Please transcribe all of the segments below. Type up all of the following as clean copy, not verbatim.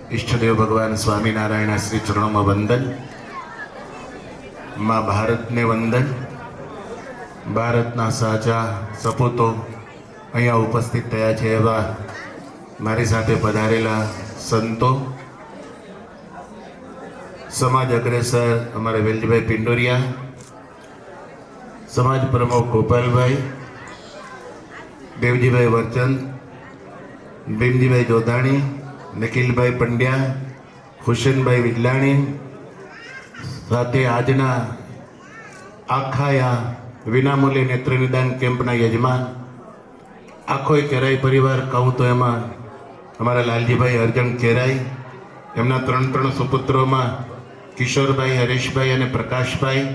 ઈષ્ટદેવ ભગવાન સ્વામિનારાયણ શ્રી ચરણોમાં વંદન. માં ભારતને વંદન. ભારતના સાચા સપૂતો અહીંયા ઉપસ્થિત થયા છે એવા મારી સાથે પધારેલા સંતો, સમાજ અગ્રેસર અમારા વેલજીભાઈ પિંડોરિયા, સમાજ પ્રમુખ ગોપાલભાઈ, દેવજીભાઈ વરચંદ, ભીમજીભાઈ જોધાણી, નિખિલભાઈ પંડ્યા, હુસેનભાઈ વિડલાણી, સાથે આજના આખા વિનામૂલ્ય નેત્ર નિદાન કેમ્પના યજમાન, આખો કેરાઈ પરિવાર કહું તો એમાં અમારા લાલજીભાઈ અર્જણ કેરાઈ, એમના ત્રણ સુપુત્રોમાં કિશોરભાઈ, હરેશભાઈ અને પ્રકાશભાઈ,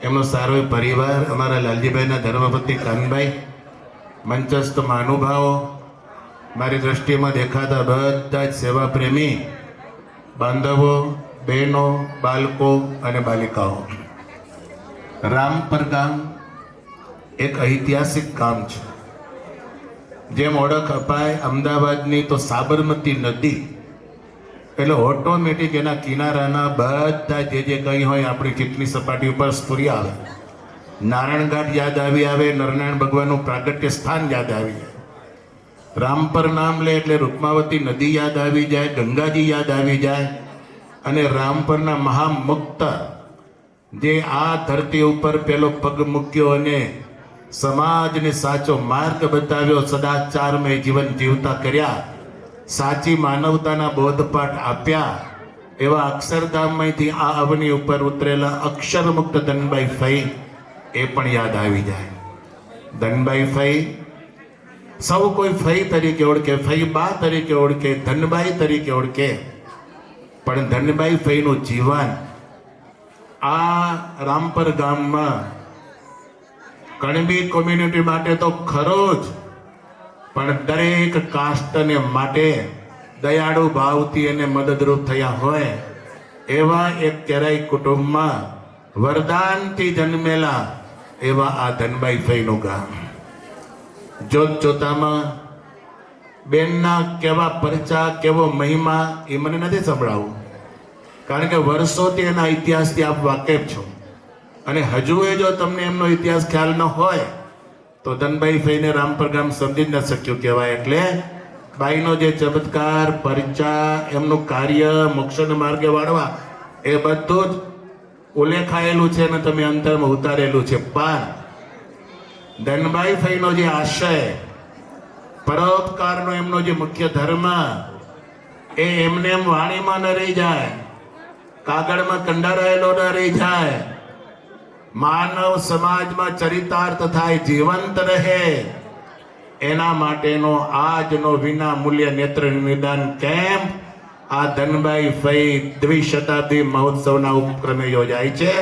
એમનો સારો પરિવાર, અમારા લાલજીભાઈના ધર્મપત્ની કાનભાઈ, મંચસ્થ મહાનુભાવો, મારી દ્રષ્ટિમાં દેખાતા બધા જ સેવા પ્રેમી બાંધવો, બહેનો, બાળકો અને બાલિકાઓ. રામપર ગામ એક ઐતિહાસિક ગામ છે. જેમ ઓળખ અપાય અમદાવાદની તો સાબરમતી નદી, એટલે ઓટોમેટિક એના કિનારાના બધા જે કંઈ હોય આપણી ચીટની સપાટી ઉપર સ્ફુરી આવે. નારાયણઘાટ યાદ આવી આવે, નરનારાયણ ભગવાનનું પ્રાગટ્ય સ્થાન યાદ આવી જાય. રામપર નામ લે એટલે રૂકમાવતી નદી યાદ આવી જાય, ગંગાજી યાદ આવી જાય. અને રામપરના મહામુક્ત જે આ ધરતી ઉપર પેલો પગ મૂક્યો અને સમાજને સાચો માર્ગ બતાવ્યો, સદાચારમય જીવન જીવતા કર્યા, સાચી માનવતાના બોધપાઠ આપ્યા, એવા અક્ષરધામમાંથી આ અવની ઉપર ઉતરેલા અક્ષરમુક્ત ધનબાઈ ફઈ એ પણ યાદ આવી જાય. ધનબાઈ ફઈ સૌ કોઈ ફઈ તરીકે ઓળખે, ફઈ બા તરીકે ઓળખે, ધનબાઈ તરીકે ઓળખે, પણ ધનબાઈ ફઈનું જીવન આ રામપર ગામમાં કણબી કોમ્યુનિટી માટે તો ખરો જ, પણ દરેક કાસ્ટને માટે દયાળુ ભાવથી એને મદદરૂપ થયા હોય એવા એક કેરાઈ કુટુંબમાં વરદાનથી જન્મેલા એવા આ ધનબાઈ ફઈનું ગામ. જોત જોતામાં બેનના કેવા પરચા, કેવો મહિમા એ મને નથી સંભળાવું, કારણ કે વર્ષોથી એના ઇતિહાસથી આપ વાકેફ છો. અને હજુ એ જો તમને એમનો ઇતિહાસ ખ્યાલ ન હોય તો ધનબાઈ ફઈને રામપર ગામ સમજી જ ન શક્યું કહેવાય. એટલે બાઈનો જે ચમત્કાર, પરચા, એમનું કાર્ય મોક્ષના માર્ગે વાળવા એ બધું જ ઉલ્લેખાયેલું છે અને તમે અંતરમાં ઉતારેલું છે. પણ ધનબાઈ ફઈનો જે આશય, પરોપકારનો એમનો જે મુખ્ય ધર્મ, એ એમને એમ વાણીમાં ન રહી જાય, કાગળમાં કંડારાયેલો ન રહી જાય, માનવ સમાજમાં ચરિતાર્થ થાય, જીવંત રહે, એના માટેનો આજનો વિના મૂલ્ય નેત્ર નિદાન કેમ્પ આ ધનબાઈ ફઈ દ્વિશતાબ્દી મહોત્સવના ઉપક્રમે યોજાય છે.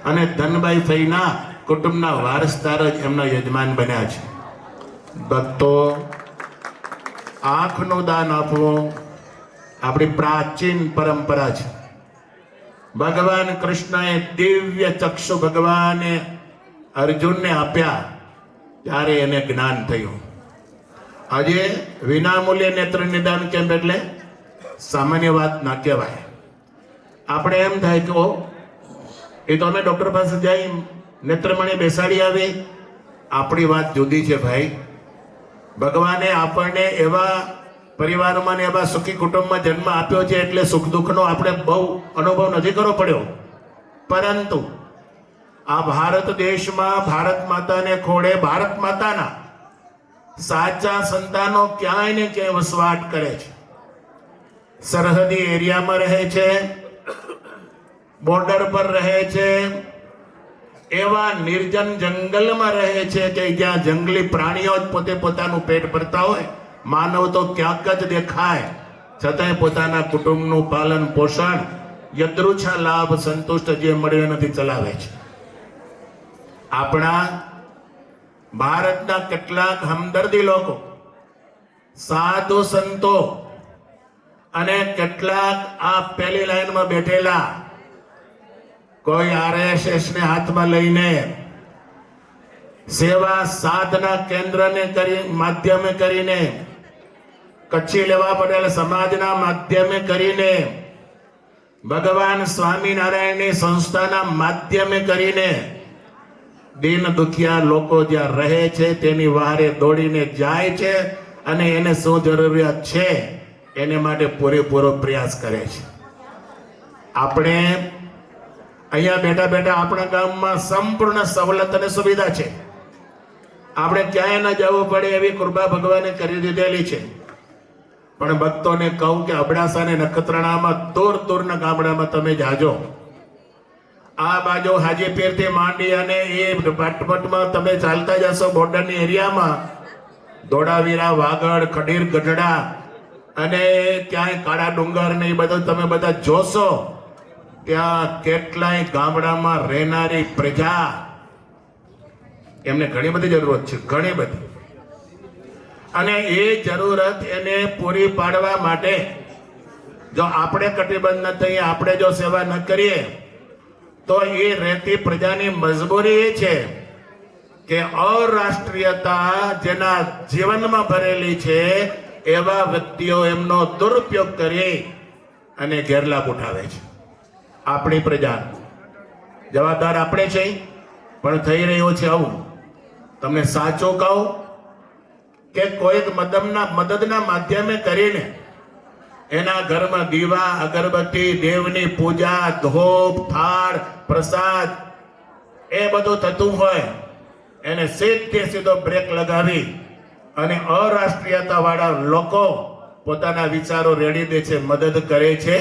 અને ધનબાઈ ફઈના કુટુંબના વારસદાર જ એમના યજમાન બન્યા છે. ભક્તો, આંખનું દાન આપવું આપણી પ્રાચીન પરંપરા છે. ભગવાન કૃષ્ણએ દિવ્ય ચક્ષુ ભગવાને અર્જુનને આપ્યા ત્યારે એને જ્ઞાન થયું. આજે વિનામૂલ્ય નેત્ર નિદાન કેમ્પ એટલે સામાન્ય વાત ના કહેવાય. આપણે એમ થાય કે એ તો અમે ડોક્ટર પાસે જઈ નેત્રમણી બેસાડી આવી, આપણી વાત જુદી છે ભાઈ. ભગવાને આપણને એવા પરિવારમાં ને એવા સુખી કુટુંબમાં જન્મ આપ્યો છે એટલે સુખ દુઃખનો આપણે બહુ અનુભવ નથી કરવો પડ્યો. પરંતુ આ ભારત દેશમાં ભારત માતાને ખોળે ભારત માતાના સાચા સંતાનો ક્યાંય ને ક્યાંય વસવાટ કરે છે. સરહદી એરિયામાં રહે છે, બોર્ડર પર રહે છે, એવા નિર્જન જંગલમાં રહે છે કે જ્યાં જંગલી પ્રાણીઓ જ પોતે પોતાનું પેટ ભરતા હોય, માનવ તો ક્યાંક જ દેખાય, છતાંય પોતાના કુટુંબનું પાલન પોષણ યદૃચ્છા લાભ સંતુષ્ટ જે મળ્યો નથી ચલાવે છે. આપણા ભારતના કેટલાક હમદર્દી લોકો, સાધુ સંતો અને કેટલાક આ પહેલી લાઈનમાં બેઠેલા કોઈ RSS ને હાથમાં લઈને સેવા સાધના કેન્દ્રને કરી માધ્યમે કરીને કચ્છી લેવા પટેલ સમાજના માધ્યમે કરીને, ભગવાન સ્વામિનારાયણની સંસ્થાના માધ્યમે કરીને દીન દુખિયા લોકો જ્યાં રહે છે તેની વહારે દોડીને જાય છે અને એને શું જરૂરિયાત છે એને માટે પૂરેપૂરો પ્રયાસ કરે છે. આપણે અહીંયા બેઠા બેઠા આપણા ગામમાં સંપૂર્ણ સવલત અને સુવિધા છે. આપણે ક્યાંય ન જવું પડે એવી કૃપા ભગવાને કરી દીધેલી છે. પણ ભક્તોને કહું કે અબડાસા અને નખત્રાણામાં દૂર દૂરના ગામડામાં તમે જાજો. આ બાજુ હાજીપીર થી માંડી અને એ પાટપટમાં તમે ચાલતા જશો બોર્ડરની એરિયામાં, ધોળાવીરા, વાગડ, ખડીર, ગઢડા અને ક્યાંય કાળા ડુંગર ને એ બધું તમે બધા જોશો. ત્યાં કેટલાય ગામડામાં રહેનારી પ્રજા એમને ઘણી બધી જરૂરત છે, ઘણી બધી. અને એ જરૂરત એને પૂરી પાડવા માટે જો આપણે કટિબદ્ધ ન થઈએ, આપણે જો સેવા ન કરીએ તો એ રહેતી પ્રજાની મજબૂરી એ છે કે અરાષ્ટ્રીયતા જેના જીવનમાં ભરેલી છે એવા વ્યક્તિઓ એમનો દુરુપયોગ કરી અને ગેરલાભ ઉઠાવે છે. આપણી પ્રજા જવાબદાર આપણે છે, પણ થઈ રહ્યું છે આવું. તમને સાચું કહું કે કોઈક મદદના માધ્યમે કરીને એના ઘરમાં દીવા, અગરબત્તી, દેવની પૂજા, ધૂપ, થાળ, પ્રસાદ એ બધું થતું હોય, એને સીધો બ્રેક લગાવી અને અરાષ્ટ્રીયતા વાળા લોકો પોતાના વિચારો રેડી દે છે, મદદ કરે છે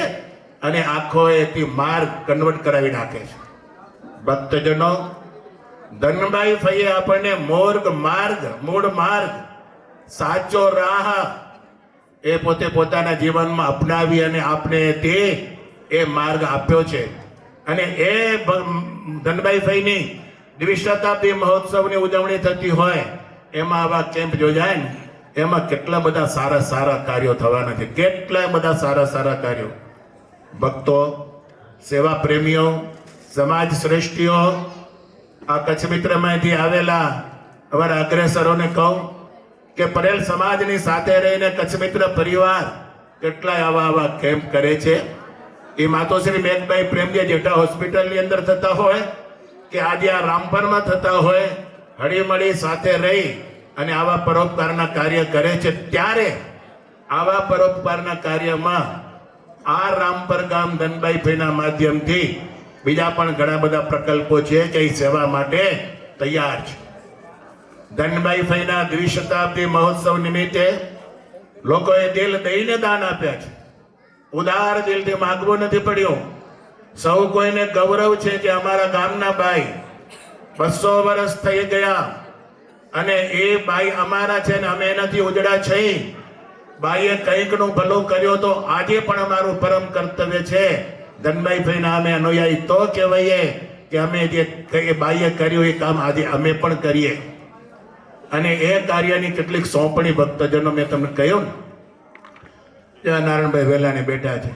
અને આખો એથી માર્ગ કન્વર્ટ કરાવી નાખે છે. ભક્તજનો, ધનબાઈ ફઈએ આપણને મૂળ માર્ગ, સાચો રાહ એ પોતે પોતાના જીવનમાં અપનાવી અને આપણે તે એ માર્ગ આપ્યો છે. અને એ ધનબાઈ ફઈની દ્વિશતાબ્દી મહોત્સવની ઉજવણી થતી હોય એમાં આવા કેમ્પ યોજાય ને એમાં કેટલા બધા સારા કાર્યો થવાના છે, કેટલા બધા સારા કાર્યો. ભક્તો, સેવા પ્રેમીઓ, સમાજ શ્રેષ્ઠીઓ, આ કચ્છ મિત્રમાંથી આવેલા અમારા અગ્રેસરોને કહું કે પટેલ સમાજની સાથે રહીને કચ્છ મિત્ર પરિવાર કેટલાય આવા કેમ્પ કરે છે. એ માતોશ્રી મેઘભાઈ પ્રેમજી જેઠા હોસ્પિટલની અંદર થતા હોય કે આજે આ રામપરમાં થતા હોય, હળીમળી સાથે રહી અને આવા પરોપકારના કાર્ય કરે છે. ત્યારે આવા પરોપકારના કાર્યમાં આ રામપર ગામ ધનબાઈ ફઈના માધ્યમથી બીજા પણ ઘણા બધા પ્રકલ્પો છે કે એ સેવા માટે તૈયાર છે. ધનબાઈ ફઈના દ્વિશતાબ્દી મહોત્સવ નિમિત્તે લોકોએ દિલ દઈને દાન આપ્યા છે. ઉદાર દિલથી માંગવું નથી પડ્યું. સૌ કોઈને ગૌરવ છે કે અમારા ગામના બાઈ 200 વર્ષ થઈ ગયા અને એ બાઈ અમારા છે ને અમે એનાથી ઉજળા છે. બાઈએ કંઈકનું ભલું કર્યો તો આજે પણ અમારું પરમ કર્તવ્ય છે ધનબાઈ ફઈના અમે અનુયાયી તો કહેવાઈએ કે અમે જે બાઈએ કર્યું એ કામ આજે અમે પણ કરીએ. અને એ કાર્યની કેટલીક સોંપણી ભક્તજનો મેં તમને કહ્યું ને, ત્યાં નારાયણભાઈ વેલાની બેઠા છે.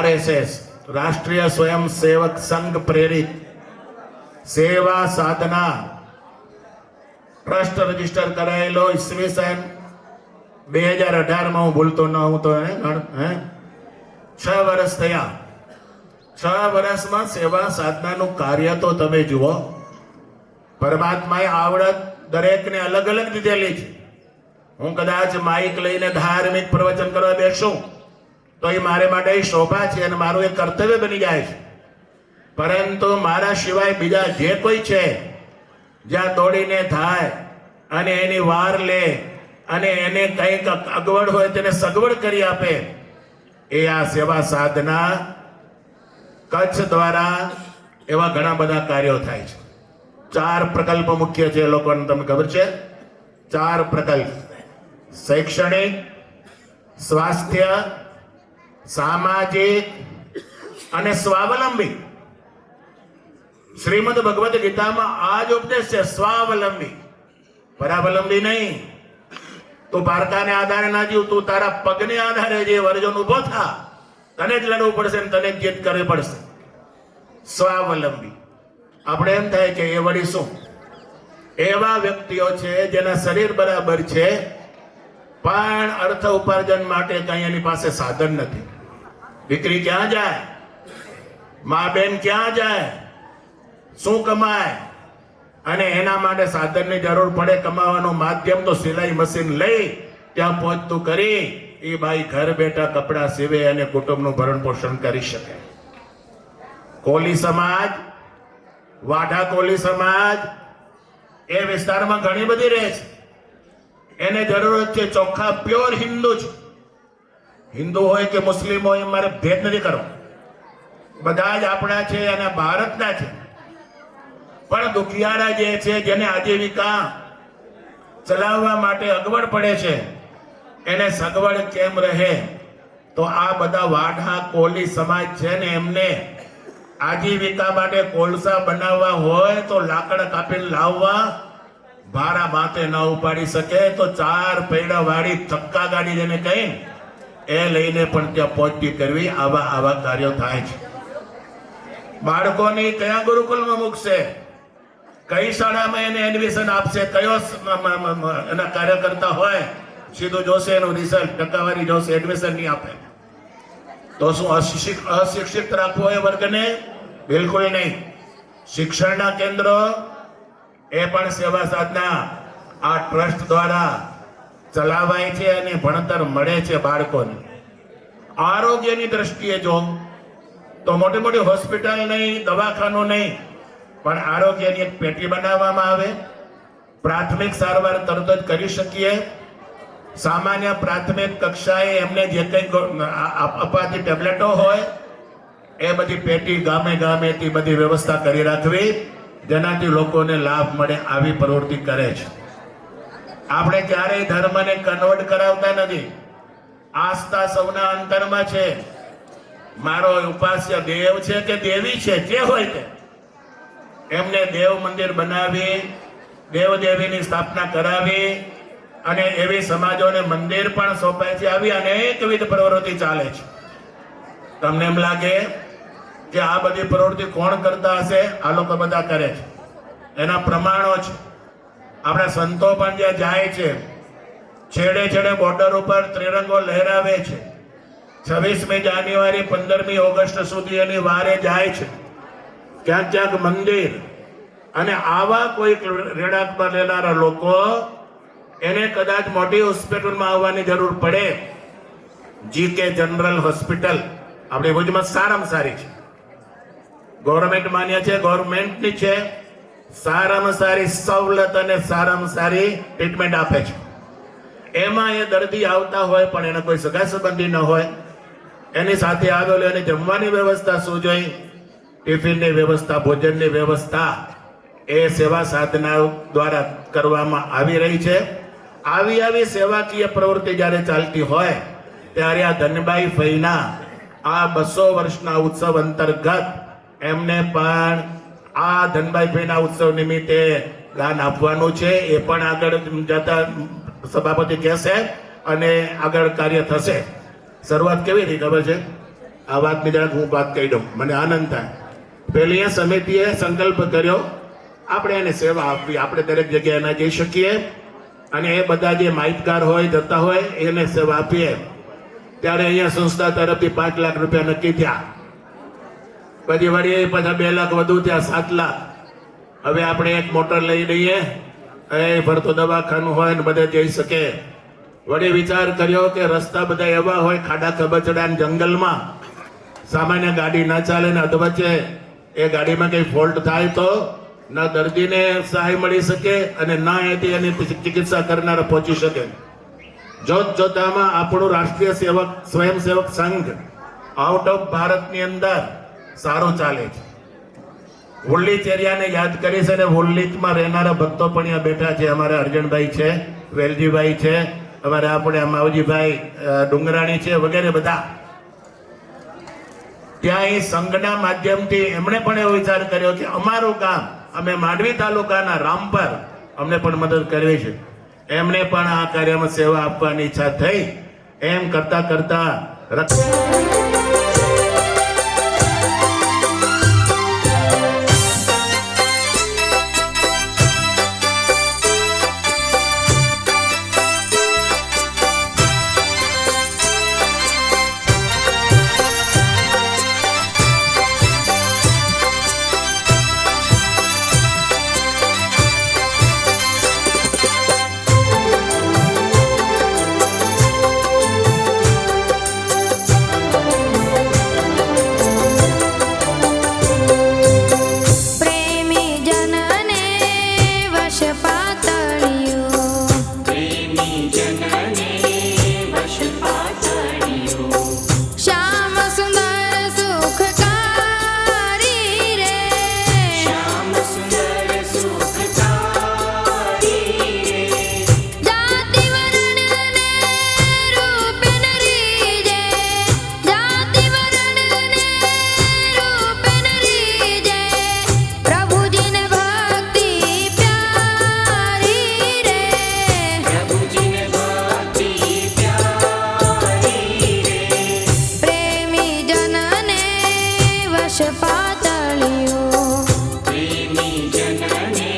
RSS રાષ્ટ્રીય સ્વયંસેવક સંઘ પ્રેરિત સેવા સાધના ટ્રસ્ટ રજીસ્ટર કરાયેલો ઈસવીસન 2018 માં હું ભૂલતો ન હું તો 6 વર્ષ થયા. 6 વર્ષમાં સેવા સાધનાનું કાર્ય તો તમે જુઓ. પરમાત્માએ આવડત દરેકને અલગ અલગ દીધેલી છે. હું કદાચ માઇક લઈને ધાર્મિક પ્રવચન કરવા બેસું તો એ મારે માટે શોભા છે અને મારું એ કર્તવ્ય બની જાય છે. પરંતુ મારા સિવાય બીજા જે કોઈ છે જ્યાં દોડીને થાય અને એની વાર લે અને એને કંઈક અગવડ હોય તેને સગવડ કરી આપે, એ આ સેવા સાધના કચ્છ દ્વારા એવા ઘણા બધા કાર્યો થાય છે. 4 પ્રકલ્પ મુખ્ય છે. લોકોને તમને ખબર છે 4 પ્રકલ્પ: શૈક્ષણિક, સ્વાસ્થ્ય, સામાજિક અને સ્વાવલંબી. શ્રીમદ ભગવદ ગીતામાં આ જ ઉપદેશ છે, સ્વાવલંબી, પરાવલંબી નહીં. તું પારકાને આધારે ના જીવ, તું તારા પગને આધારે જે વર્જન ઉભો થા, તને જ લડવું પડશે ને તને જ જીત કરવી પડશે. સ્વાવલંબી. આપણે એમ થાય કે એ વળી શું? એવા વ્યક્તિઓ છે જેના શરીર બરાબર છે પણ અર્થ ઉપાર્જન માટે કઈ એની પાસે સાધન નથી. દીકરી ક્યાં જાય, મા બેન ક્યાં જાય, શું કમાય? અને એના માટે સાધનની જરૂર પડે. કમાવાનું માધ્યમ તો સિલાઈ મશીન લઈ ત્યાં પહોંચતું કરી એ બાઈ ઘર બેઠા કપડા સીવે અને કુટુંબનું ભરણ પોષણ કરી શકે. કોલી સમાજ, વાઢા કોલી સમાજ એ વિસ્તારમાં ઘણી બધી રહે છે. એને જરૂરત છે ચોખ્ખા પ્યોર હિન્દુ છે. હિન્દુ હોય કે મુસ્લિમ હોય મારે ભેદ નથી કરવો, બધા જ આપણા છે અને ભારતના છે. પણ દુખિયારા જે છે, જેને આજીવિકા ચલાવવા માટે અગવડ પડે છે, એને સગવડ કેમ રહે? તો આ બધા વાઢા કોલી સમાજ છે ને, એમને આજીવિકા માટે કોલસા બનાવવા હોય તો લાકડા કાપીને લાવવા, ભારા માથે ન ઉપાડી શકે તો 4 પૈડા વાળી ધક્કા ગાડી જેને કહી એ લઈને પણ ત્યાં પહોંચતી કરવી. આવા કાર્યો થાય છે. બાળકોની કયા ગુરુકુલમાં મૂકશે, કઈ શાળામાં એને એડમિશન આપશે, કયો એના કાર્યકર્તા હોય સીધું જોશે એનું રિઝલ્ટ, ટકાવારી જોશે, એડમિશન નહીં આપે. તો શું અશિક્ષિત રાખવો એ વર્ગને? બિલકુલ નહીં. શિક્ષણના કેન્દ્રો એ પણ સેવા સાધના આ ટ્રસ્ટ દ્વારા ચલાવાય છે અને ભણતર મળે છે બાળકોને. આરોગ્યની દ્રષ્ટિએ જો તો મોટી મોટી હોસ્પિટલ નહીં, દવાખાનું નહીં, પણ આરોગ્યની એક પેટી બનાવવામાં આવે. પ્રાથમિક સારવાર તરત જ કરી શકીએ. સામાન્ય પ્રાથમિક કક્ષાએ એમને જે કંઈ અપાતી ટેબ્લેટો હોય એ બધી પેટી ગામે ગામેથી બધી વ્યવસ્થા કરી રાખવી, જેનાથી લોકોને લાભ મળે. આવી પ્રવૃત્તિ કરે છે. આપણે ક્યારેય ધર્મને કન્વર્ટ કરાવતા નથી. આસ્થા સૌના અંતરમાં છે. મારો ઉપાસ્ય દેવ છે કે દેવી છે, જે હોય તે, એમને દેવ મંદિર બનાવી, દેવ દેવીની સ્થાપના કરાવી અને એવી સમાજોને મંદિર પણ સોંપાય છે. આવી અનેકવિધ પ્રવૃત્તિ ચાલે છે. તમને એમ લાગે કે આ બધી પ્રવૃત્તિ કોણ કરતા હશે? આ લોકો બધા કરે છે. એના પ્રમાણો છે. આપણા સંતો પણ જ્યાં જાય છે, છેડે છેડે બોર્ડર ઉપર ત્રિરંગો લહેરાવે છે. 26મી જાન્યુઆરી 15મી ઓગસ્ટ સુધી એની વારે જાય છે. ક્યાંક ક્યાંક મંદિર. અને આવા કોઈ રેડાકમાં લેનારા લોકો એને કદાચ મોટી હોસ્પિટલમાં આવવાની જરૂર પડે. GK જનરલ હોસ્પિટલ આપણી ભુજમાં સારામાં સારી છે, ગવર્મેન્ટ માન્ય છે, ગવર્મેન્ટની છે. સારામાં સારી સવલત અને સારામાં સારી ટ્રીટમેન્ટ આપે છે. એમાં એ દર્દી આવતા હોય પણ એને કોઈ સગા સંબંધી ન હોય, એની સાથે આવેલો એની જમવાની વ્યવસ્થા શું જોઈ, ટિફિનની વ્યવસ્થા, ભોજનની વ્યવસ્થા એ સેવા સાધના દ્વારા કરવામાં આવી રહી છે. આવી સેવાકીય પ્રવૃત્તિ જ્યારે ચાલતી હોય ત્યારે આ ધનબાઈ ફઈના આ 200 વર્ષના ઉત્સવ અંતર્ગત એમને પણ આ ધનબાઈ ફઈના ઉત્સવ નિમિત્તે દાન આપવાનું છે. એ પણ આગળ જતા સભાપતિ કહેશે અને આગળ કાર્ય થશે. શરૂઆત કેવી થઈ ખબર છે? આ વાત બીજા હું વાત કહી દઉં, મને આનંદ થાય. પેલી સમિતિએ સંકલ્પ કર્યો આપણે એને સેવા આપવી, આપણે દરેક જગ્યાએ ના જઈ શકીએ અને એ બધા જે માહિતગાર હોય, જતા હોય, એને સેવા આપીએ. ત્યારે અહીંયા સંસ્થા તરફથી 5 લાખ રૂપિયા નક્કી થયા. પછી વળી પાછા 2 લાખ વધુ થયા, 7 લાખ. હવે આપણે એક મોટર લઈ લઈએ, એ ફરતો દવાખાનું હોય ને બધે જઈ શકે. વળી વિચાર કર્યો કે રસ્તા બધા એવા હોય, ખાડા ખબચડા જંગલમાં સામાન્ય ગાડી ના ચાલે ને અધવચ્ચે એ ગાડીમાં કઈ ફોલ્ટ થાય તો ન દર્દીને સહાય મળી શકે અને ના એથી એની ચિકિત્સા કરનારા પહોંચી શકે. જોતામાં આપણું રાષ્ટ્રીય સેવક સ્વયંસેવક સંઘ આઉટ ઓફ ભારતની અંદર સારું ચાલે છે. વોલ્લીચ એરિયાને યાદ કરીશ અને વોલ્લીચમાં રહેનારા ભક્તો પણ અહીંયા બેઠા છે. અમારા અર્જણભાઈ છે, વેલજીભાઈ છે, અમારે આપણે માવજીભાઈ ડુંગરાણી છે, વગેરે બધા. ત્યાં એ સંઘના માધ્યમથી એમણે પણ એવો વિચાર કર્યો કે અમારું કામ, અમે માંડવી તાલુકાના રામપર, અમને પણ મદદ કરવી છે. એમને પણ આ કાર્યમાં સેવા આપવાની ઈચ્છા થઈ. એમ કરતા કરતા વશ પાતળિયો પ્રેમી જનને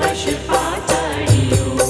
વશ પાતળિયો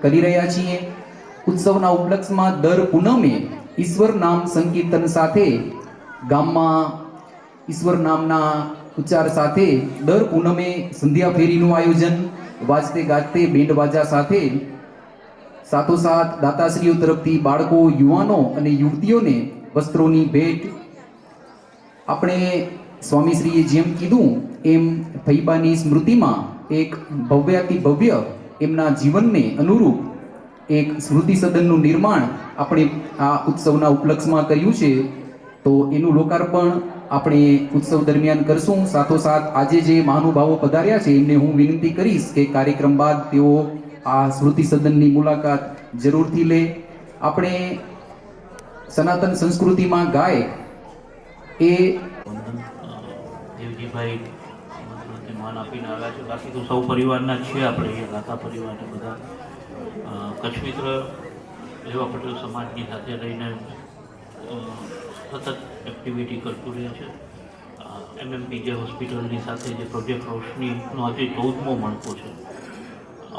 કરી રહ્યા છીએ. ઉત્સવના ઉપલક્ષમાં દર પૂનમે ઈશ્વર નામ સંકીર્તન સાથે ગામમાં ઈશ્વર નામના ઉચ્ચાર સાથે દર પૂનમે સંધ્યા ફેરીનું આયોજન વાજતે ગાજતે બેન્ડ વાજા સાથે સાથોસાથ દાતાશ્રીઓ તરફથી બાળકો, યુવાનો અને યુવતીઓને વસ્ત્રોની ભેટ. આપણે સ્વામીશ્રીએ જેમ કીધું એમ ફૈબાની સ્મૃતિમાં એક ભવ્યાતિ ભવ્ય એમના જીવનને અનુરૂપ એક સ્મૃતિ સદનનું નિર્માણ આપણે આ ઉત્સવના ઉપલક્ષમાં કર્યું છે. તો એનું લોકાર્પણ આપણે ઉત્સવ દરમિયાન કરશું. સાથોસાથ આજે જે મહાનુભાવો પધાર્યા છે એમને હું વિનંતી કરીશ કે કાર્યક્રમ બાદ તેઓ આ સ્મૃતિ સદનની મુલાકાત જરૂરથી લે. આપણે સનાતન સંસ્કૃતિમાં ગાય એ દેવજીભાઈ માન આપીને આવ્યા છે. બાકી તો સૌ પરિવારના જ છીએ આપણે અહીંયા ગાતા પરિવારને બધા. કચ્છ મિત્ર લેવા પટેલ સમાજની સાથે રહીને સતત એક્ટિવિટી કરતું રહે છે. MMPJ હોસ્પિટલની સાથે જે પ્રોજેક્ટ રોશનીનો આજે 14મો મણકો છે.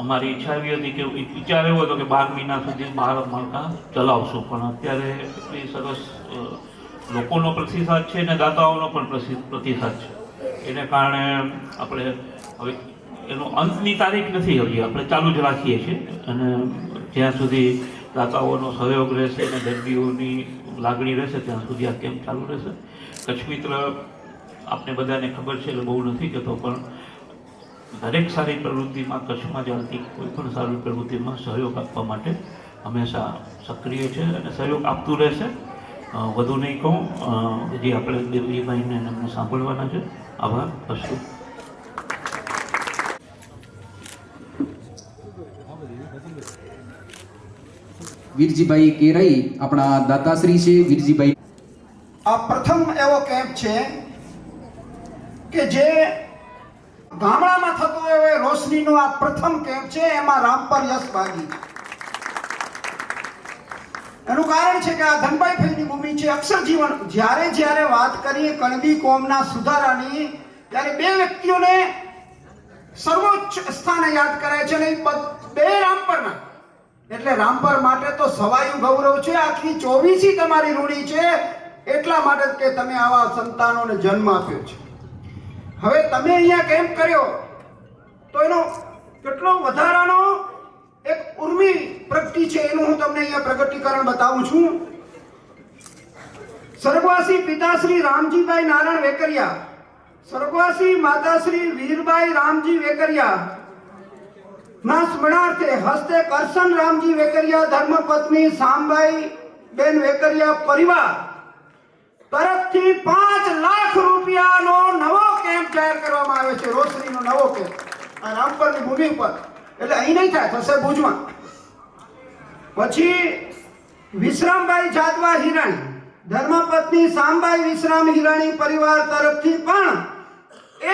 અમારી ઈચ્છા એવી હતી કે વિચાર એવો હતો કે 12 મહિના સુધી 12 મણકા ચલાવશું, પણ અત્યારે એટલી સરસ લોકોનો પ્રતિસાદ છે અને દાતાઓનો પણ પ્રતિસાદ છે. એને કારણે આપણે હવે એનો અંતની તારીખ નથી હજી, આપણે ચાલુ જ રાખીએ છીએ અને જ્યાં સુધી દાતાઓનો સહયોગ રહેશે અને દર્દીઓની લાગણી રહેશે ત્યાં સુધી આ કેમ્પ ચાલુ રહેશે. કચ્છ મિત્ર આપને બધાને ખબર છે એટલે બહુ નથી કહેતો, પણ દરેક સારી પ્રવૃત્તિમાં કચ્છમાં ચાલતી કોઈ પણ સારી પ્રવૃત્તિમાં સહયોગ આપવા માટે હંમેશા સક્રિય છે અને સહયોગ આપતું રહેશે. વધુ નહીં કહું, જે આપણે દેવજીભાઈને એમને સાંભળવાના છે. આભાર. અસ્તુ. વીરજીભાઈ કેરાઈ આપણા દાતાશ્રી છે. વીરજીભાઈ આ પ્રથમ એવો કેમ્પ છે કે જે ગામડામાં થતો એવો રોશનીનો આ પ્રથમ કેમ્પ છે. એમાં રામપર યશ ભાગી. એનું કારણ છે કે આ ધનભાઈ ફઈની ભૂમિ છે. અક્ષર જીવન જ્યારે જ્યારે વાત કરીએ કણબી કોમના સુધારાની, ત્યારે બે વ્યક્તિઓને સર્વોચ્ચ સ્થાને યાદ કરાય છે અને બે રામપરના. એટલે રામપર માટે તો સવાયું ગૌરવ છે. આખી 24 તમારી ઋણી છે એટલા માટે કે તમે આવા સંતાનોને જન્મ આપ્યો છે. હવે તમે અહીંયા કેમ્પ કર્યો તો એનો કેટલો વધારાનો એક ઉર્મી પ્રગતિ છે એનું હું તમને અહીંયા પ્રગટીકરણ બતાવું છું. સ્વર્ગવાસી પિતાશ્રી રામજીભાઈ નારાયણ વેકરિયા, સ્વર્ગવાસી માતાશ્રી વીરબાઈ રામજી વેકરિયા ના સ્મરણાર્થે હસ્તે કરશન રામજી વેકરિયા ધર્મપત્ની સામબાઈ બેન વેકરિયા પરિવાર તરફથી 5 લાખ રૂપિયાનો નવો કેમ્પ જાહેર કરવામાં આવ્યો છે. રોશનીનો નવો કેમ્પ આ રામપરની ભૂમિ પર. એટલે અહીં નહીં થાય, થશે ભુજમાં. પછી વિશ્રામભાઈ જાદવા હિરાણી ધર્મપત્ની સામબાઈ વિશ્રામ હિરાણી પરિવાર તરફથી પણ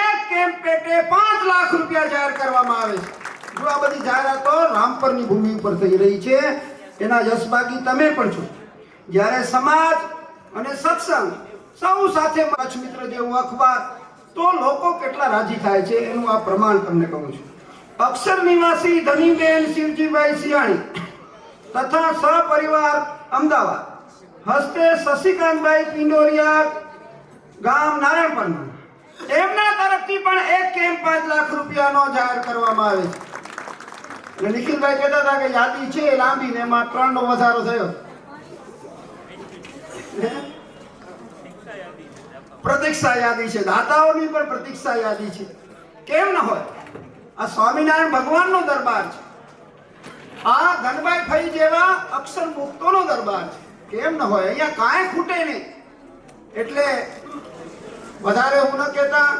એક કેમ્પ પેટે 5 લાખ રૂપિયા જાહેર કરવામાં આવે છે. જો આ બધી જાહેરાતો રામપરની ભૂમિ ઉપર થઈ રહી છે, એના યશભાગી તમે પણ છો. જ્યારે સમાજ અને સત્સંગ સૌ સાથે કચ્છ મિત્ર જેવું અખબાર તો લોકો કેટલા રાજી થાય છે એનું આ પ્રમાણ તમને કહું છું. અક્ષર નિવાસી ધનીબેન શિવજીભાઈ સિયાણી તથા સહપરિવાર અમદાવાદ હસ્તે શશિકાંતભાઈ પિંડોરિયા ગામ નારાયણપુર એમના તરફથી પણ એક કેમ્પ 5 લાખ રૂપિયાનો જાહેર કરવામાં આવે છે. એટલે નિખિલભાઈ કહેતા હતા કે યાદી છે લાંબી ને એમાં 3 નો વધારો થયો. પ્રતીક્ષા યાદી છે, દાતાઓની પણ પ્રતીક્ષા યાદી છે. કેમ ન હોય? આ સ્વામિનારાયણ ભગવાનનો દરબાર છે. આ ધનભાઈ ફઈ જેવા અક્ષર મુક્તોનો દરબાર છે. કેમ ન હોય? અહીંયા કાંઈ ખૂટે નહીં. એટલે વધારે હું ન કહેતા,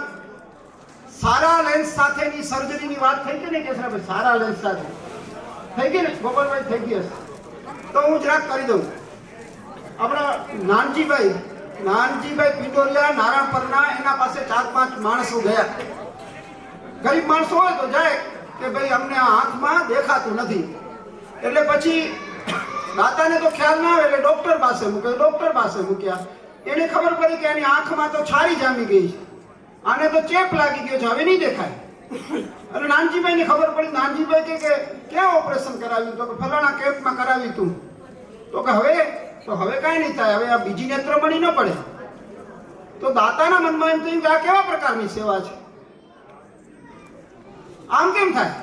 સારા લેન્સ સાથેની સર્જરીની વાત થઈ ગઈ ને કે ભાઈ સારા લેન્સ સાથે થઈ ગઈ ને ગોપાલભાઈ થઈ ગઈ હશે તો હું જરાક કરી દઉં. આપણા નાનજીભાઈ પિંડોરિયા નારાયણપરના એના પાસે 4-5 માણસો ગયા. ગરીબ માણસો હોય તો જાય કે ભાઈ અમને આ આંખમાં દેખાતું નથી. એટલે પછી દાતાને તો ખ્યાલ ના આવે એટલે ડોક્ટર પાસે મૂક્યા. એને ખબર પડી કે એની આંખમાં તો છારી જામી ગઈ છે, આને તો ચેપ લાગી ગયો છે, હવે નહીં દેખાય. અને નાનજીભાઈને ખબર પડી. નાનજીભાઈ કે ક્યાં ઓપરેશન કરાવ્યું? તો કે ફલાણા કેમ્પમાં કરાવ્યું તું. તો કે હવે કાંઈ નહીં થાય, હવે આ બીજી નેત્રમણી ન પડે. તો દાતાના મનમાં એમ થયું કે આ કેવા પ્રકારની સેવા છે? આમ કેમ થાય?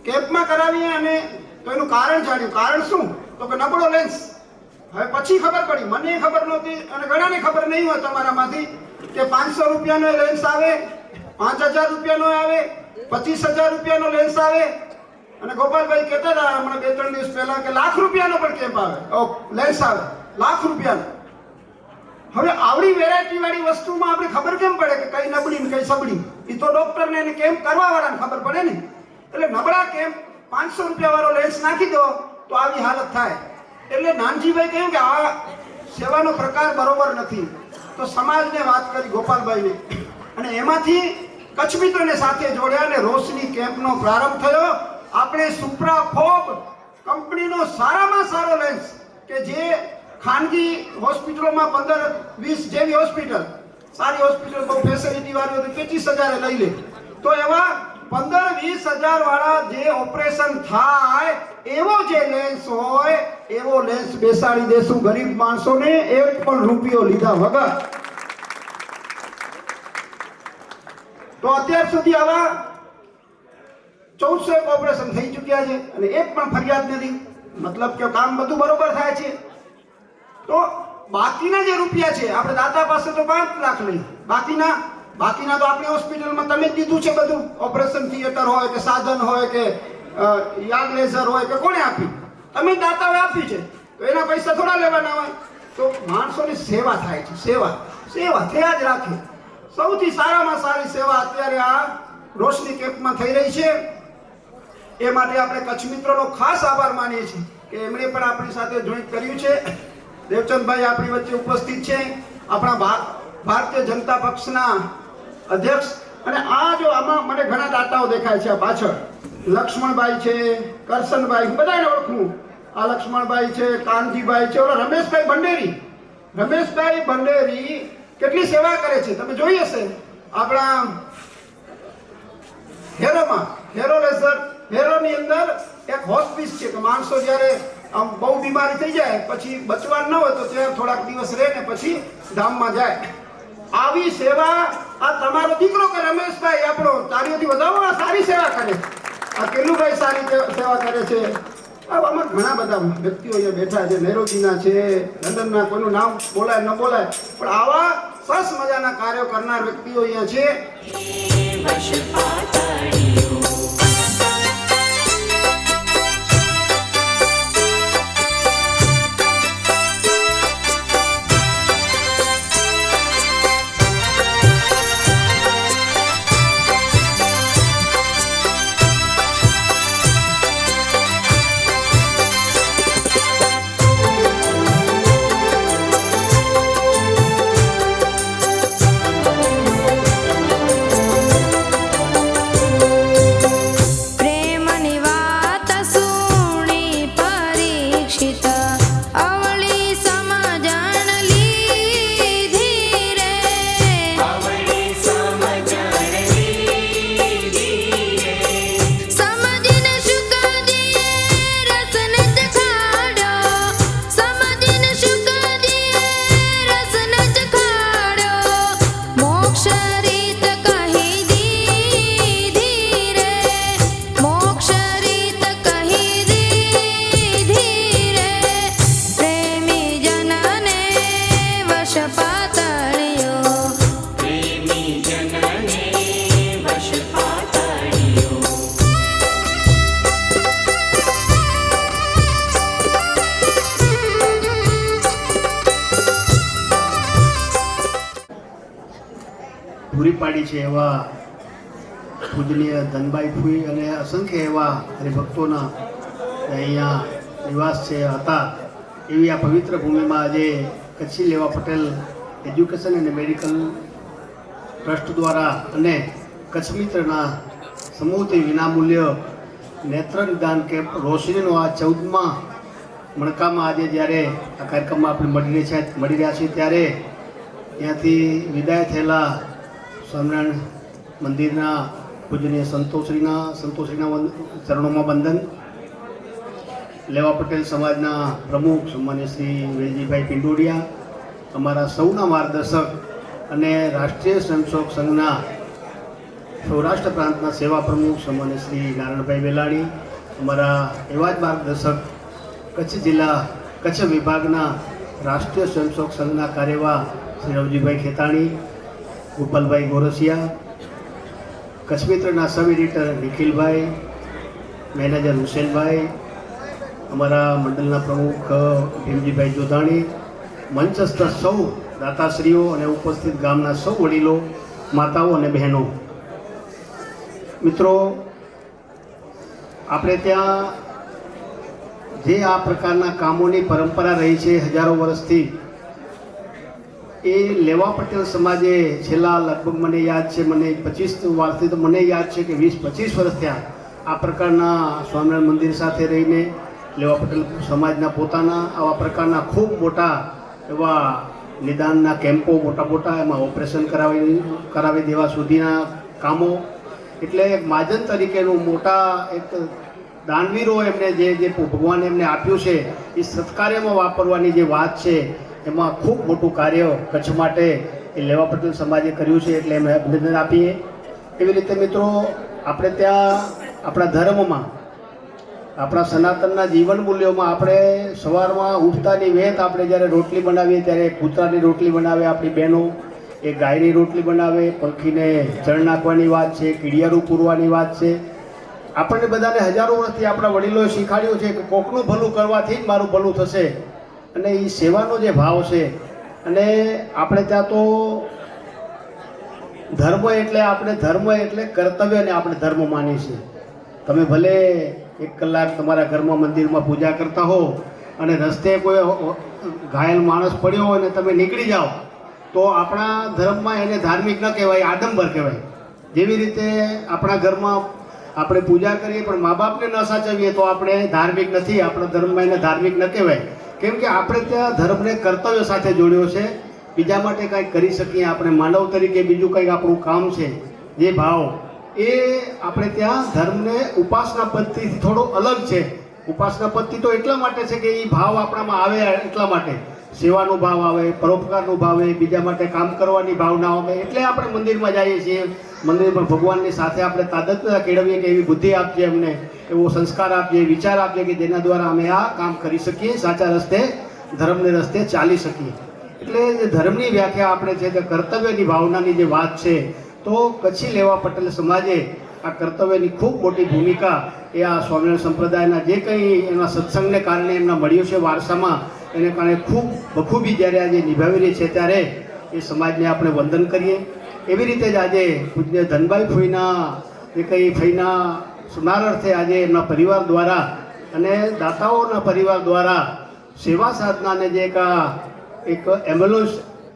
કેમ્પમાં કરાવીએ અને તો એનું કારણ જાણ્યું. કારણ શું? તો કે નબળો લેન્સ. હવે પછી ખબર પડી, મને ખબર નહોતી અને ઘણાને ખબર નહીં હોય તમારામાંથી કે 500 રૂપિયાનો લેન્સ આવે, 5000 રૂપિયાનો આવે, 25000 રૂપિયાનો લેન્સ આવે. અને ગોપાલભાઈ કહેતા હતા હમણાં 2-3 દિવસ પહેલા કે લાખ રૂપિયાનો પણ કેમ્પ આવે, લેન્સ આવે લાખ રૂપિયાનો. હવે આવડી વેરાયટી વાળી વસ્તુમાં આપણે ખબર કેમ પડે કે કઈ નબળી ને કઈ સબળી? એ તો ડોક્ટરને એને કેમ્પ કરવા વાળાને ખબર પડે ને. એટલે નબળા કેમ્પ 500 રૂપિયા વાળો લેન્સ નાખી દો તો આવી હાલત થાય. એટલે નાનજીભાઈ કહ્યું કે આ સેવાનો પ્રકાર બરોબર નથી. તો સમાજને વાત કરી ગોપાલભાઈને અને એમાંથી કચ્છ મિત્રને સાથે જોડ્યા અને રોશની કેમ્પનો પ્રારંભ થયો. આપણે સુપ્રા ફોબ કંપનીનો સારામાં સારો લેન્સ કે જે ખાનગી હોસ્પિટલોમાં 15-20 જેવી હોસ્પિટલ, સારી હોસ્પિટલ બહુ ફેસિલિટી વાળી હોય 25,000 લઈ લે, તો એવા 15-20,000 વાળા જે ઓપરેશન થાય એવો જે લેન્સ હોય એવો લેન્સ બેસાડી દેશું ગરીબ માણસોને, 1 પણ રૂપિયો લીધા વગર. તો અત્યાર સુધી આવા 1400 ઓપરેશન થઈ ચૂક્યા છે અને એક પણ ફરિયાદ નથી. મતલબ કે કામ બધું બરોબર થાય છે. તો બાકીના જે રૂપિયા છે આપણે દાતા પાસે તો 5 લાખ લઈ, બાકીના તો આપણી હોસ્પિટલમાં તમે જ દીધું છે બધું. ઓપરેશન થિયેટર હોય કે સાધન હોય કે યાગ લેઝર હોય કે કોણે આપી? તમે જ દાતાઓએ આપી છે. તો એના પૈસા થોડા લેવાના હોય? તો માણસોની સેવા થાય છે. સેવા થયા જ રાખે. સૌથી સારામાં સારી સેવા અત્યારે આ રોશની કેમ્પમાં થઈ રહી છે. એ માટે આપણે કચ્છ મિત્રોનો ખાસ આભાર માનીએ છીએ કે એમણે પણ આપણી સાથે જોઈન્ટ કર્યું છે. દેવચંદભાઈ આપણી વચ્ચે ઉપસ્થિત છે, આપણા ભારતીય જનતા પક્ષના અધ્યક્ષ. અને આ જો આમાં મને ઘણા દાતાઓ દેખાય છે. આ પાછળ લક્ષ્મણભાઈ છે, કરશનભાઈ, હું બધાને ઓળખું. આ લક્ષ્મણભાઈ છે, કાનજીભાઈ છે, ઓલા રમેશભાઈ ભંડેરી કેટલી સેવા કરે છે તમે જોઈ હશે. આપણા હેરોની અંદર એક હોસ્પિસ છે કે માણસો જ્યારે આમ બહુ બીમારી થઈ જાય પછી બચવાનું ન હોય તો ત્યાં થોડાક દિવસ રહે ને પછી ધામમાં જાય. આવી સેવા આ તમારો દીકરો કે રમેશભાઈ આપણો તાળીઓથી વધાવો, આ સારી સેવા કરે. આ કેલુભાઈ સારી સેવા કરે છે. આમાં ઘણા બધા વ્યક્તિઓ અહીંયા બેઠા છે, નેરોજીના છે, લંડનના, કોઈનું નામ બોલાય ન બોલાય પણ આવા સરસ મજાના કાર્યો કરનાર વ્યક્તિઓ અહીંયા છે. પૂરી પાડી છે એવા પૂજનીય ધનભાઈ ફૂઈ અને અસંખ્ય એવા હરિભક્તોના અહીંયા નિવાસ છે હતા એવી આ પવિત્ર ભૂમિમાં આજે કચ્છી લેવા પટેલ એજ્યુકેશન અને મેડિકલ ટ્રસ્ટ દ્વારા અને કચ્છ મિત્રના સમૂહથી વિનામૂલ્ય નેત્ર નિદાન કેમ્પ રોશનીનો આ 14મા મણકામાં આજે જ્યારે આ કાર્યક્રમમાં આપણે મળી રહ્યા છીએ ત્યારે ત્યાંથી વિદાય થયેલા સ્વામિનારાયણ મંદિરના પૂજનીય સંતોશ્રીના ચરણોમાં વંદન, લેવા પટેલ સમાજના પ્રમુખ સન્માન્ય શ્રી વેલજીભાઈ પિંડોડિયા, અમારા સૌના માર્ગદર્શક અને રાષ્ટ્રીય સ્વયંસેવક સંઘના સૌરાષ્ટ્ર પ્રાંતના સેવા પ્રમુખ સન્માન્ય શ્રી નારાયણભાઈ વેલાણી, અમારા એવા જ માર્ગદર્શક કચ્છ જિલ્લા કચ્છ વિભાગના રાષ્ટ્રીય સ્વયંસેવક સંઘના કાર્યવાહ શ્રી રવજીભાઈ ખેતાણી, ગોપાલભાઈ ગોરસિયા, કચ્છ મિત્રના સબ એડિટર નિખિલભાઈ, મેનેજર હુસેનભાઈ, અમારા મંડળના પ્રમુખ ભીમજીભાઈ જોધાણી, મંચસ્થ સૌ દાતાશ્રીઓ અને ઉપસ્થિત ગામના સૌ વડીલો, માતાઓ અને બહેનો. મિત્રો, આપણે ત્યાં જે આ પ્રકારના કામોની પરંપરા રહી છે હજારો વર્ષથી, એ લેવા પટેલ સમાજે છેલ્લા લગભગ મને યાદ છે, મને 25 વર્ષથી તો મને યાદ છે કે 20-25 વર્ષ થયા આ પ્રકારના સ્વામિનારાયણ મંદિર સાથે રહીને લેવા પટેલ સમાજના પોતાના આવા પ્રકારના ખૂબ મોટા એવા નિદાનના કેમ્પો મોટા એમાં ઓપરેશન કરાવી દેવા સુધીના કામો, એટલે એક મહાજન તરીકેનું મોટા એક દાનવીરો એમને જે ભગવાને એમને આપ્યું છે એ સત્કાર્યમાં વાપરવાની જે વાત છે એમાં ખૂબ મોટું કાર્ય કચ્છ માટે એ લેવા પટેલ સમાજે કર્યું છે, એટલે એમને અભિનંદન આપીએ. એવી રીતે મિત્રો, આપણે ત્યાં આપણા ધર્મમાં, આપણા સનાતનના જીવન મૂલ્યોમાં આપણે સવારમાં ઉઠતાની વેત આપણે જ્યારે રોટલી બનાવીએ ત્યારે કૂતરાની રોટલી બનાવે આપણી બહેનો, એ ગાયની રોટલી બનાવે, પંખીને ચણ નાખવાની વાત છે, કીડિયારું પૂરવાની વાત છે. આપણને બધાને હજારો વર્ષથી આપણા વડીલોએ શીખવાડ્યું છે કે કોકનું ભલું કરવાથી જ મારું ભલું થશે, અને એ સેવાનો જે ભાવ છે. અને આપણે ત્યાં તો ધર્મ એટલે કર્તવ્યને આપણે ધર્મ માનીએ છીએ. તમે ભલે 1 કલાક તમારા ઘરમાં મંદિરમાં પૂજા કરતા હો અને રસ્તે કોઈ ઘાયલ માણસ પડ્યો હોય અને તમે નીકળી જાઓ તો આપણા ધર્મમાં એને ધાર્મિક ન કહેવાય, આડંબર કહેવાય. જેવી રીતે આપણા ઘરમાં આપણે પૂજા કરીએ પણ મા બાપને ન સાચવીએ તો આપણે ધાર્મિક નથી, આપણા ધર્મમાં એને ધાર્મિક ન કહેવાય. કેમ કે આપણે ત્યાં ધર્મને કર્તવ્ય સાથે જોડ્યો છે, બીજા માટે કંઈક કરી શકીએ આપણે માનવ તરીકે, બીજું કંઈક આપણું કામ છે, જે ભાવ એ આપણે ત્યાં ધર્મને ઉપાસના પદ્ધતિથી થોડો અલગ છે. ઉપાસના પદ્ધતિ તો એટલા માટે છે કે એ ભાવ આપણામાં આવે, એટલા માટે સેવાનો ભાવ આવે, પરોપકારનો ભાવ આવે, બીજા માટે કામ કરવાની ભાવના આવે, એટલે આપણે મંદિરમાં જઈએ છીએ. મંદિરમાં ભગવાનની સાથે આપણે તાદત્મ્યતા કેળવીએ કે એવી બુદ્ધિ આપજે, અમને એવો સંસ્કાર આપજે, વિચાર આપજે કે જેના દ્વારા અમે આ કામ કરી શકીએ, સાચા રસ્તે ધર્મને રસ્તે ચાલી શકીએ. એટલે જે ધર્મની વ્યાખ્યા આપણે છે કે કર્તવ્યની ભાવનાની જે વાત છે, તો કચ્છી લેવા પટેલ સમાજે આ કર્તવ્યની ખૂબ મોટી ભૂમિકા એ આ સ્વામિનારાયણ સંપ્રદાયના જે કંઈ એના સત્સંગને કારણે એમના મળ્યું છે વારસામાં, એને કારણે ખૂબ બખૂબી જ્યારે આજે નિભાવી રહી છે, ત્યારે એ સમાજને આપણે વંદન કરીએ. એવી રીતે જ આજે પૂજ્ય ધનભાઈ ફૂઈના જે કંઈ ફઈના સ્મરણાર્થે આજે એમના પરિવાર દ્વારા અને દાતાઓના પરિવાર દ્વારા સેવા સાધનાને જે એક એમ્બ્યુલન્સ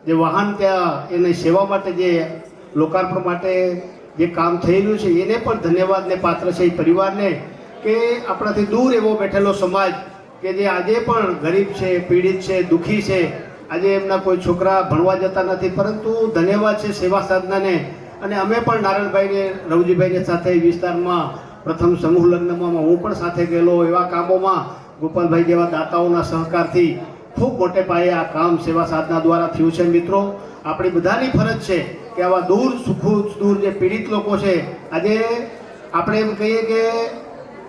જે વાહન ત્યાં એની સેવા માટે જે લોકાર્પણ માટે જે કામ થઈ રહ્યું છે એને પણ ધન્યવાદને પાત્ર છે એ પરિવારને, કે આપણાથી દૂર એવો બેઠેલો સમાજ કે જે આજે પણ ગરીબ છે, પીડિત છે, દુઃખી છે, આજે એમના કોઈ છોકરા ભણવા જતા નથી, પરંતુ ધન્યવાદ છે સેવા સાધનાને. અને અમે પણ નારાયણભાઈને, રવજીભાઈને સાથે વિસ્તારમાં પ્રથમ સમૂહ લગ્નમાં હું પણ સાથે ગયેલો, એવા કામોમાં ગોપાલભાઈ જેવા દાતાઓના સહકારથી ખૂબ મોટે પાયે આ કામ સેવા સાધના દ્વારા થયું છે. મિત્રો, આપણી બધાની ફરજ છે કે આવા દૂર જે પીડિત લોકો છે, આજે આપણે એમ કહીએ કે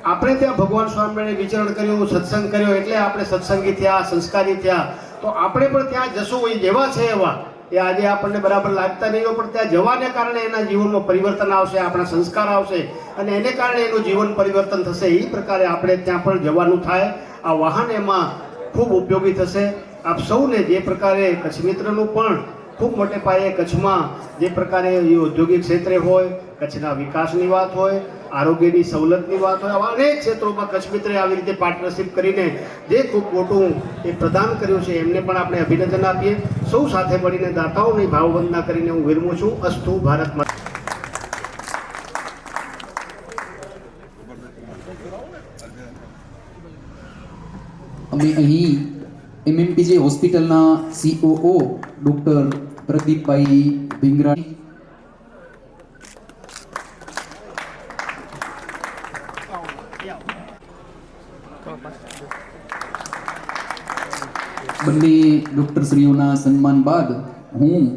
આપણે ત્યાં ભગવાન સ્વામિનારાયણે વિચરણ કર્યું, સત્સંગ કર્યો, એટલે આપણે સત્સંગી થયા, સંસ્કારી થયા. તો આપણે પણ ત્યાં જશું, એ જેવા છે એવા, એ આજે આપણને બરાબર લાગતા નહીં હોય, પણ ત્યાં જવાને કારણે એના જીવનમાં પરિવર્તન આવશે, આપણા સંસ્કાર આવશે અને એને કારણે એનું જીવન પરિવર્તન થશે. એ પ્રકારે આપણે ત્યાં પણ જવાનું થાય. આ વાહન એમાં ખૂબ ઉપયોગી થશે. આપ સૌને જે પ્રકારે કચ્છ મિત્રનું પણ ખૂબ મોટે પાયે કચ્છમાં જે પ્રકારે એ ઔદ્યોગિક ક્ષેત્રે હોય, કચ્છના વિકાસની વાત હોય, આરોગ્યની સવલતની વાત હોય, આવા અનેક ક્ષેત્રોમાં કચ્છ મિત્રે આવી રીતે પાર્ટનરશિપ કરીને જે ખૂબ મોટું એ પ્રદાન કર્યું છે એમને પણ આપણે અભિનંદન આપીએ. સૌ સાથે મળીને દાતાઓની ભાવવંદના કરીને હું વિરમું છું. અસ્તુ ભારત માતા. અમે અહીં MMPJ હોસ્પિટલના COO ડૉક્ટર પ્રદીપભાઈ ભીંગરા બંને ડૉક્ટરશ્રીઓના સન્માન બાદ હું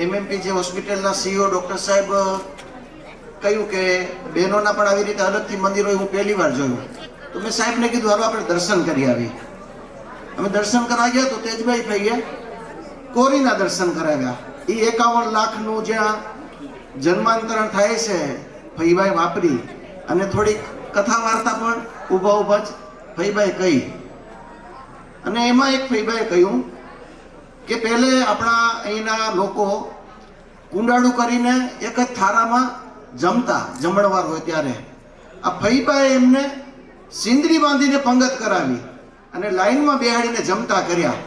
MMPJ હોસ્પિટલના CEO ડૉક્ટર સાહેબ કહ્યું કે બહેનોના પણ આવી રીતે અલગથી મંદિર હોય હું પહેલી વાર જોયું. તો મેં સાહેબને કીધું હાલો આપણે દર્શન કરી આવી. અમે દર્શન કરવા ગયા તો તેજભાઈ ભાઈએ કોરીના દર્શન કરાવ્યા. એ 51 લાખનું જ્યાં જન્માંતરણ થાય છે ફઈભાઈ વાપરી અને થોડીક કથા વાર્તા પણ ઊભા જ ફઈભાઈ કહી. અને એમાં એક ફઈભાઈએ કહ્યું કે પહેલે આપણા અહીંના લોકો કુંડાળું કરીને એક જ થાળામાં જમતા, જમણવાર હોય ત્યારે. આ ફઈભાઈએ એમને સિંદરી બાંધીને પંગત કરાવી અને લાઈનમાં બેહાડીને જમતા કર્યા.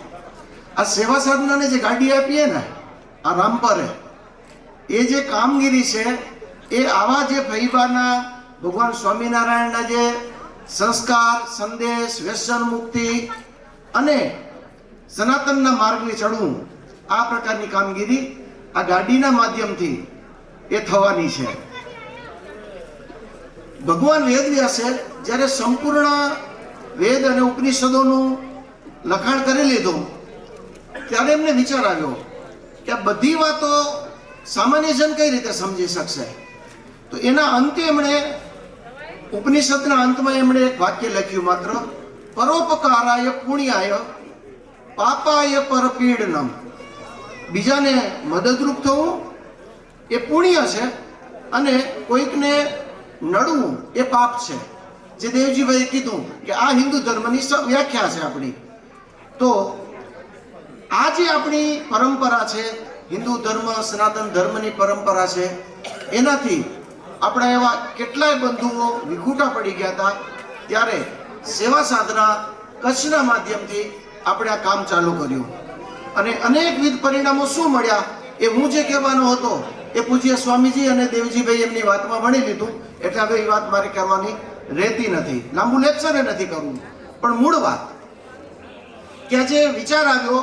આ સેવા સાધનાને જે ગાડી આપીએ ને આ રામપરે, એ જે કામગીરી છે એ આવા જે ફઈબાના ભગવાન સ્વામિનારાયણના જે સંસ્કાર, સંદેશ, વ્યસન મુક્તિ અને સનાતનના માર્ગે ચડવું, આ પ્રકારની કામગીરી આ ગાડીના માધ્યમથી એ થવાની છે. ભગવાન વેદવ્યાસે જ્યારે સંપૂર્ણ વેદ અને ઉપનિષદોનું લખાણ કરી લીધું ત્યારે એમને વિચાર આવ્યો કે આ બધી વાતો સામાન્ય જન કઈ રીતે સમજી શકશે. તો એના અંતે એમણે ઉપનિષદના અંતમાં એમણે એક વાક્ય લખ્યું માત્ર, પરોપકારાય પુણ્યાય પાપાય પરપીડનમ. બીજાને મદદરૂપ થવું એ પુણ્ય છે અને કોઈકને નડવું એ પાપ છે. જે દેવજીભાઈએ કીધું કે આ હિન્દુ ધર્મની વ્યાખ્યા છે આપણી. તો આ જે આપણી પરંપરા છે, હિન્દુ ધર્મ, સનાતન ધર્મની પરંપરા છે, એનાથી આપણા એવા કેટલાય બંધુઓ વિખૂટા પડી ગયા હતા. ત્યારે સેવા સાધના કચ્છના માધ્યમથી આપણે આ કામ ચાલુ કર્યું અને અનેકવિધ પરિણામો શું મળ્યા એ હું જે કહેવાનો હતો એ પૂજ્ય સ્વામીજી અને દેવજીભાઈ એમની વાતમાં ભણી લીધું. એટલે હવે એ વાત મારે કહેવાની રહેતી નથી, લાંબુ લેક્ચર નથી કરવું. પણ મૂળ વાત કે આજે વિચાર આવ્યો,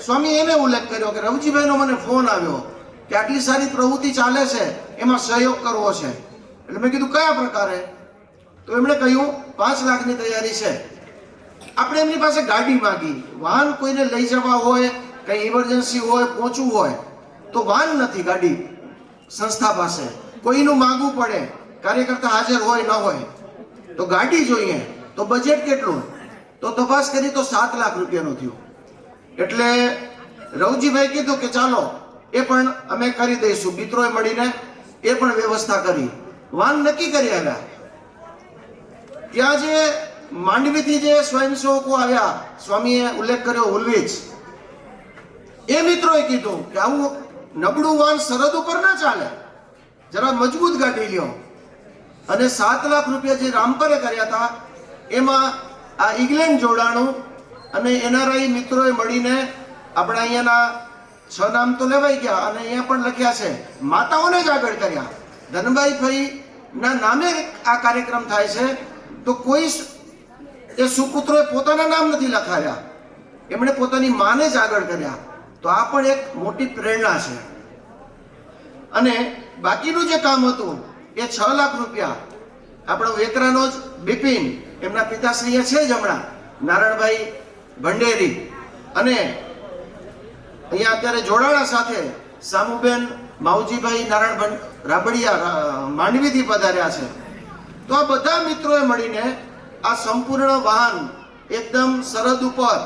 સ્વામી એને ઉલ્લેખ કર્યો કે રવજીભાઈનો મને ફોન આવ્યો કે આટલી સારી પ્રવૃત્તિ ચાલે છે એમાં સહયોગ કરવો છે. એટલે મેં કીધું કયા પ્રકારે? તો એમણે કહ્યું 5 લાખની તૈયારી છે. આપણે એમની પાસે ગાડી માંગી, વાહન કોઈને લઈ જવા હોય, કંઈ ઇમરજન્સી હોય, પહોંચવું હોય તો વાહન નથી ગાડી સંસ્થા પાસે. કોઈનું માગવું પડે, કાર્યકર્તા હાજર હોય ન હોય તો ગાડી જોઈએ. તો બજેટ કેટલું? તો તપાસ કરી તો 7 લાખ રૂપિયાનું થયું. એટલે રવજીભાઈ કીધું કે ચાલો એ પણ અમે કરી દઈશું. મિત્રોએ મળીને એ પણ વ્યવસ્થા કરી, વાહન નક્કી કરી આવ્યા. ત્યાં જે માંડવીથી જે સ્વયંસેવકો આવ્યા, સ્વામીએ ઉલ્લેખ કર્યો ઉલ્વીચ, એ મિત્રોએ કીધું કે આવું નબળું વાહન સરહદ ઉપર ના ચાલે, જરા મજબૂત ગાડી લ્યો. અને 7 લાખ રૂપિયા જે રામપરે કર્યા હતા એમાં આ ઇંગ્લેન્ડ જોડાણું અને NRI મિત્રોએ મળીને આપણા અહીંયાના 6 નામ તો લેવાઈ ગયા અને અહીંયા પણ લખ્યા છે. માતાઓને જ આગળ કર્યા. ધનભાઈ ભાઈના નામે આ કાર્યક્રમ થાય છે તો કોઈ એ સુપુત્રોએ પોતાના નામ નથી લખાયા, એમણે પોતાની માને જ આગળ કર્યા. તો આ પણ એક મોટી પ્રેરણા છે. અને બાકીનું જે કામ હતું એ 6 લાખ રૂપિયા આપણો વેકરાનો જ બિપિન, એમના પિતાશ્રીએ છે જ હમણાં, નારાયણભાઈ ભંડેરી, અને અહીંયા અત્યારે જોડાણા સાથે સામુબેન માવજીભાઈ નારાયણ રાબડિયા માંડવીથી પધાર્યા છે. તો આ બધા મિત્રોએ મળીને આ સંપૂર્ણ વાહન એકદમ સરહદ ઉપર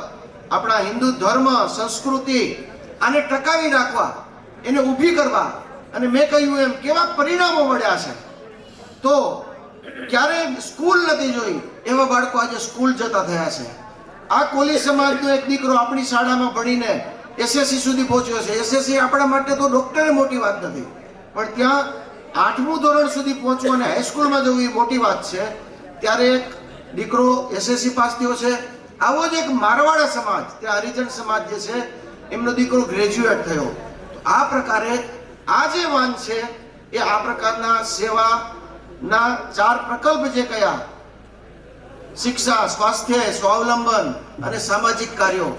આપણા હિન્દુ ધર્મ, સંસ્કૃતિ આને ટકાવી રાખવા, એને ઊભી કરવા, અને મેં કહ્યું એમ કેવા પરિણામો મળ્યા છે. તો ક્યારેય સ્કૂલ નથી જોઈ એવા બાળકો આજે સ્કૂલ જતા થયા છે. આ કોલી સમાજનો એક દીકરો આપણી શાળામાં ભણીને એસએસસી સુધી પહોંચ્યો છે. એસએસસી આપણા માટે તો ડૉક્ટરે મોટી વાત નથી, પણ ત્યાં 8મું ધોરણ સુધી પહોંચવું અને હાઈસ્કૂલમાં જવું એ મોટી વાત છે. ત્યારે એક દીકરો એસએસસી પાસ થયો છે. આવો જ એક મારવાડા સમાજ, ત્યાં હરિજન સમાજ જે છે એમનો દીકરો ગ્રેજ્યુએટ થયો. તો આ પ્રકારે આ જે વાન છે એ આ પ્રકારના સેવાના 4 પ્રકલ્પ જે કયા શિક્ષા, સ્વાસ્થ્ય, સ્વાવલંબન અને સામાજિક કાર્યો,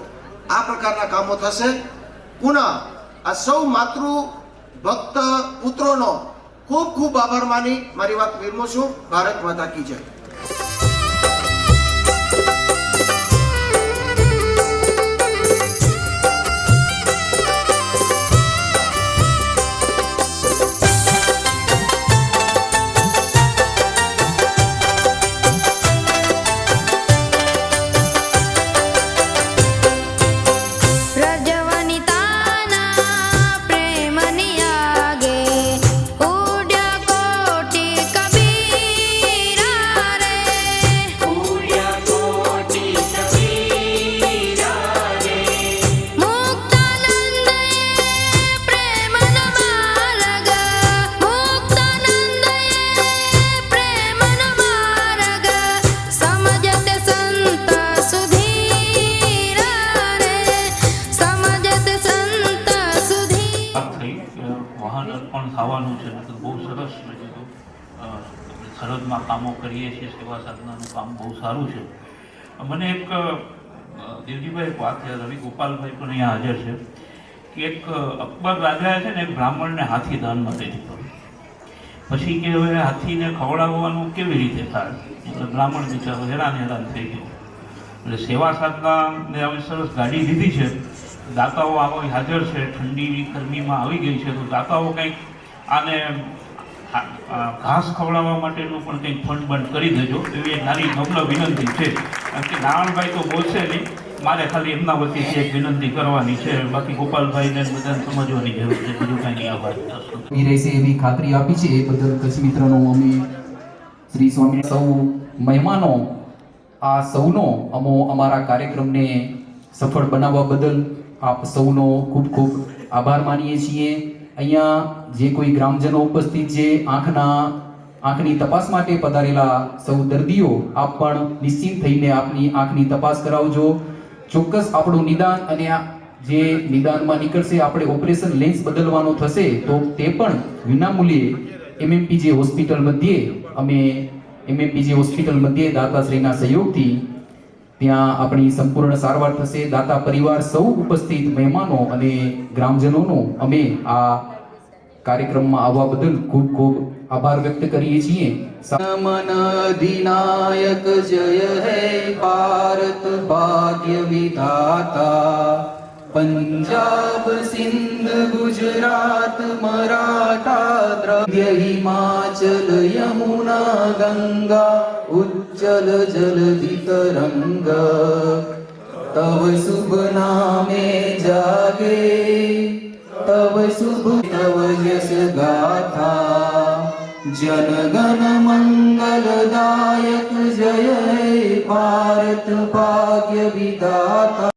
આ પ્રકારના કામો થશે. પુનઃ આ સૌ માતૃ ભક્ત પુત્રોનો ખૂબ ખૂબ આભાર માની મારી વાત વિરમું છું. ભારત માતા કી જય. પ્રજવનિતાના પ્રેમની આગે ઉડ્યા કોટી કબીરા રે. ઉડ્યા કોટી કબીરા રે. મુક્તાનંદે પ્રેમનો માર્ગ, મુક્તાનંદે પ્રેમનો માર્ગ, સમજતે સંત સુધીરા રે, સમજતે સંત સુધીરા. વાત થઈ કે વાહન અર્પણ થવાનું છે, મતલબ બહુ સરસ. મેં કીધું આપણે સરહદમાં કામો કરીએ છીએ, સેવા સાધનાનું કામ બહુ સારું છે. મને એક દેવજીભાઈ એક વાત યાદ આવી, ગોપાલભાઈ પણ અહીંયા હાજર છે, કે એક અકબર રાજાએ છે ને એક બ્રાહ્મણને હાથી દાનમાં દઈ દીધો. પછી કે હવે હાથીને ખવડાવવાનું કેવી રીતે થાય, એટલે બ્રાહ્મણ બિચારો હેરાન થઈ ગયો. એટલે સેવા સાધનાને હવે સરસ ગાડી લીધી છે. દાતાઓ આવો હાજર છે, ઠંડી ગરમીમાં આવી ગઈ છે, તો દાતાઓ કંઈક આને ઘાસ ખવડાવવા માટેનું પણ કંઈક ફંડ બંધ કરી દેજો, એવી એક નાની નમ્ર વિનંતી છે. કારણ કે નારાયણભાઈ તો બોલશે નહીં, મારે ખાલી એમના વતીથી એક વિનંતી કરવાની છે. બાકી ગોપાલભાઈને બધાને સમજવાની જરૂર છે, બીજું કાંઈ નહીં. આભાર. રહેશે એવી ખાતરી આપી છે. એ બદલ કચ્છ મિત્રનો અમે શ્રી સ્વામી સૌ મહેમાનો આ સૌનો અમારા કાર્યક્રમને સફળ બનાવવા બદલ આપ સૌનો ખૂબ ખૂબ આભાર માનીએ છીએ. અહીંયા જે કોઈ ગ્રામજનો ઉપસ્થિત છે, આંખની તપાસ માટે પધારેલા સૌ દર્દીઓ, આપ પણ નિશ્ચિંત થઈને આપની આંખની તપાસ કરાવજો. ચોક્કસ આપણું નિદાન અને જે નિદાનમાં નીકળશે, આપણે ઓપરેશન લેન્સ બદલવાનો થશે તો તે પણ વિનામૂલ્યે MMPJ હોસ્પિટલ મધ્યે અમે MMPJ હોસ્પિટલ મધ્યે દાતાશ્રીના સહયોગથી ત્યાં આપણી સંપૂર્ણ સારવાર થશે. દાતા પરિવાર સૌ ઉપસ્થિત મહેમાનો અને ગ્રામજનોનો અમે આ કાર્યક્રમમાં આવવા બદલ ખૂબ ખૂબ આભાર વ્યક્ત કરીએ છીએ. મન અધિનાયક જય હે ભારત ભાગ્ય વિધાતા, પંજાબ સિંધ ગુજરાત મરાઠા દ્રવ્ય હિમાચલ યમુના ગંગા ઉજ્જલ જલધિ તરંગ, તવ શુભ નામે જાગે, તવ શુભ તવ યશ ગાથા, જન ગણ મંગલદાયક જય હે ભારત ભાગ્ય વિધાતા.